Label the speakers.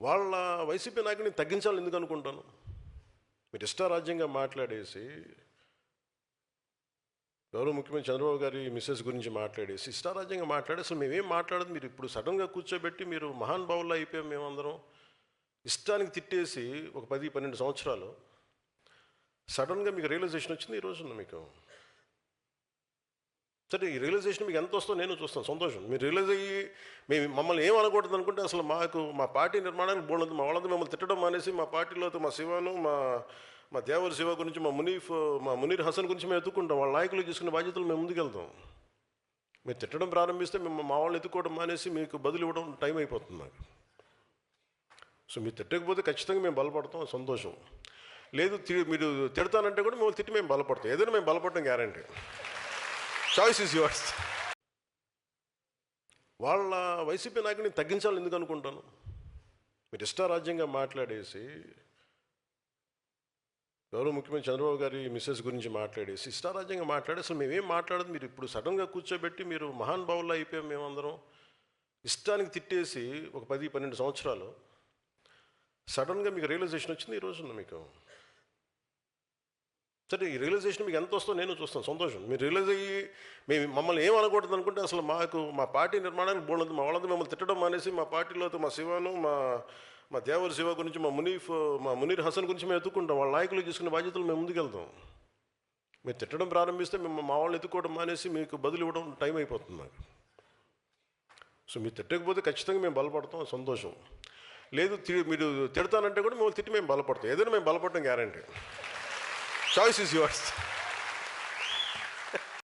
Speaker 1: వాళ్ళ వైసీపీ నాయకుడిని తగ్గించాలని ఎందుకు అనుకుంటాను? మీరు ఇష్టారాజ్యంగా మాట్లాడేసి గౌరవ ముఖ్యమంత్రి చంద్రబాబు గారి మిస్సెస్ గురించి మాట్లాడేసి ఇష్టారాజ్యంగా మాట్లాడి అసలు మేమేం మాట్లాడదు. మీరు ఇప్పుడు సడన్గా కూర్చోబెట్టి మీరు మహానుభావుల్లో అయిపోయాం మేమందరం ఇష్టానికి తిట్టేసి ఒక 10-12 సంవత్సరాలు సడన్గా మీకు రియలైజేషన్ వచ్చింది ఈ రోజున మీకు. సరే, ఈ రియలైజేషన్ మీకు ఎంత వస్తుందో నేను చూస్తాను, సంతోషం. మీరు రియలైజ్ అయ్యి మేము మమ్మల్ని ఏం అనకూడదు అనుకుంటే అసలు మా పార్టీ నిర్మాణానికి బోల్డ్ మా వాళ్ళంతా మిమ్మల్ని తిట్టడం మానేసి మా పార్టీలో మా శివను మా దేవర శివ గురించి మా మునీర్ హసన్ గురించి మేము ఎత్తుకుంటాం. వాళ్ళ నాయకులు తీసుకునే బాధ్యతలు మేము ముందుకెళ్తాం. మీరు తిట్టడం ప్రారంభిస్తే మేము మా వాళ్ళని ఎత్తుకోవడం మానేసి మీకు బదులు ఇవ్వడం టైం అయిపోతుంది నాకు. సో మీరు తిట్టకపోతే ఖచ్చితంగా మేము బలపడతాం, సంతోషం. లేదు మీరు తిడతానంటే కూడా మేము తిట్టి మేము బలపడతాం. ఏదైనా మేము బలపడటం గ్యారంటీ. Choice is yours. వాళ్ళ వైసీపీ నాయకుడిని తగ్గించాలని ఎందుకు అనుకుంటాను? మీరు ఇష్టారాజ్యంగా మాట్లాడేసి గౌరవ ముఖ్యమంత్రి చంద్రబాబు గారి మిస్సెస్ గురించి మాట్లాడేసి ఇష్టారాజ్యంగా మాట్లాడి అసలు మేమేం మాట్లాడదు. మీరు ఇప్పుడు సడన్గా కూర్చోబెట్టి మీరు మహానుభావుల్లో అయిపోయాం మేమందరం ఇష్టానికి తిట్టేసి ఒక 10-12 సంవత్సరాలు సడన్గా మీకు రియలైజేషన్ వచ్చింది ఈ రోజున మీకు. సరే, ఈ రియలైజేషన్ మీకు ఎంత వస్తుందో నేను చూస్తాను, సంతోషం. మీరు రియలైజ్ అయ్యి మమ్మల్ని ఏం అనకూడదు అనుకుంటే అసలు మా పార్టీ నిర్మాణానికి బోల్డ్ మా వాళ్ళంతా మిమ్మల్ని తిట్టడం మానేసి మా పార్టీలో మా శివను మా దేవర శివ గురించి మా మునీర్ హసన్ గురించి మేము ఎత్తుకుంటాం. వాళ్ళ నాయకులు తీసుకునే బాధ్యతలు మేము ముందుకెళ్తాం. మీరు తిట్టడం ప్రారంభిస్తే మేము మా వాళ్ళని ఎత్తుకోవడం మానేసి మీకు బదులు ఇవ్వడం టైం అయిపోతుంది నాకు. సో మీరు తిట్టకపోతే ఖచ్చితంగా మేము బలపడతాం, సంతోషం. లేదు మీరు తిడతానంటే కూడా మేము తిట్టి మేము బలపడతాం. ఏదైనా మేము బలపడటం గ్యారంటీ. Choice is yours.